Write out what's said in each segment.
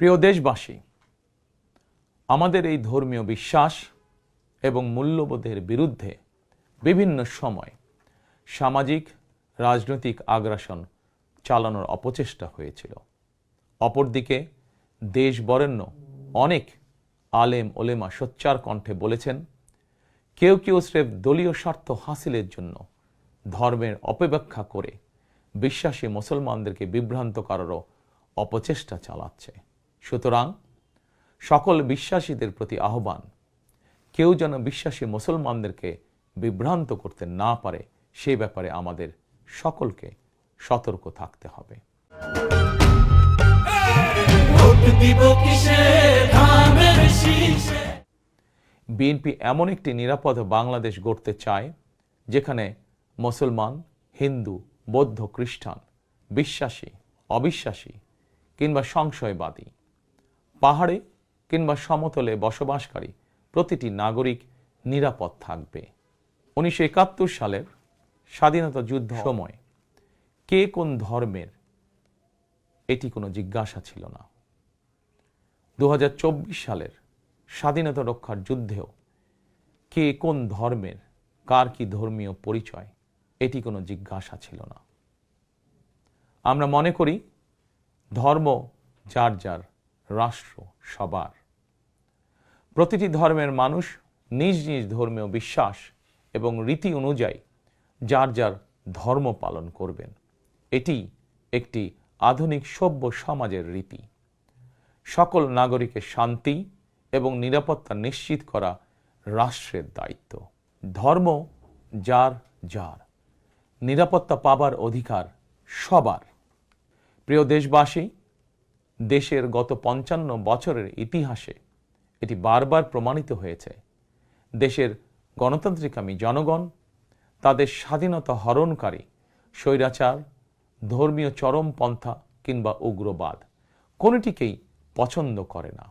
প্রিয় দেশবাসী, আমাদের এই ধর্মীয় বিশ্বাস এবং মূল্যবোধের বিরুদ্ধে বিভিন্ন সময় সামাজিক রাজনৈতিক আগ্রাসন চালানোর অপচেষ্টা হয়েছিল। অপরদিকে দেশ বরেণ্য অনেক আলেম ওলেমা সোচ্চার কণ্ঠে বলেছেন, কেউ কেউ স্রেফ দলীয় স্বার্থ হাসিলের জন্য ধর্মের অপব্যাখ্যা করে বিশ্বাসী মুসলমানদেরকে বিভ্রান্ত করারও অপচেষ্টা চালাচ্ছে। সুতরাং সকল বিশ্বাসীদের প্রতি আহ্বান, কেউ যেন বিশ্বাসী মুসলমানদেরকে বিভ্রান্ত করতে না পারে সেই ব্যাপারে আমাদের সকলকে সতর্ক থাকতে হবে। বিএনপি এমন একটি নিরাপদ বাংলাদেশ গড়তে চায় যেখানে মুসলমান, হিন্দু, বৌদ্ধ, খ্রিস্টান, বিশ্বাসী, অবিশ্বাসী কিংবা সংশয়বাদী, পাহাড়ে কিংবা সমতলে বসবাসকারী প্রতিটি নাগরিক নিরাপদ থাকবে। 1971 সালের স্বাধীনতা যুদ্ধ সময় কে কোন ধর্মের এটি কোনো জিজ্ঞাসা ছিল না। 2024 সালের স্বাধীনতা রক্ষার যুদ্ধেও কে কোন ধর্মের, কার কি ধর্মীয় পরিচয়, এটি কোনো জিজ্ঞাসা ছিল না। আমরা মনে করি ধর্ম যার যার, রাষ্ট্র সবার। প্রতিটি ধর্মের মানুষ নিজ নিজ ধর্মীয় বিশ্বাস এবং রীতি অনুযায়ী যার যার ধর্ম পালন করবেন। এটি একটি আধুনিক সভ্য সমাজের রীতি। সকল নাগরিকের শান্তি এবং নিরাপত্তা নিশ্চিত করা রাষ্ট্রের দায়িত্ব। ধর্ম যার যার, নিরাপত্তা পাবার অধিকার সবার। প্রিয় দেশবাসী, দেশের গত 55 বছরের ইতিহাসে এটি বারবার প্রমাণিত হয়েছে, দেশের গণতান্ত্রিকামী জনগণ তাদের স্বাধীনতা হরণকারী স্বৈরাচার, ধর্মীয় চরমপন্থা কিংবা উগ্রবাদ কোনোটিকেই পছন্দ করে না।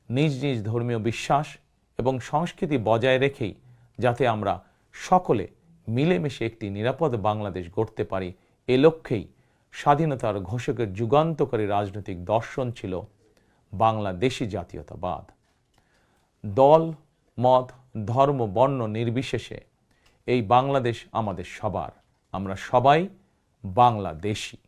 নিজ নিজ ধর্মীয় বিশ্বাস এবং সংস্কৃতি বজায় রেখেই যাতে আমরা সকলে মিলেমিশে একটি নিরাপদ বাংলাদেশ গড়তে পারি, এ লক্ষ্যেই স্বাধীনতার ঘোষকের যুগান্তকারী রাজনৈতিক দর্শন ছিল বাংলাদেশি জাতীয়তাবাদ। দল, মত, ধর্ম, বর্ণ নির্বিশেষে এই বাংলাদেশ আমাদের সবার। আমরা সবাই বাংলাদেশী।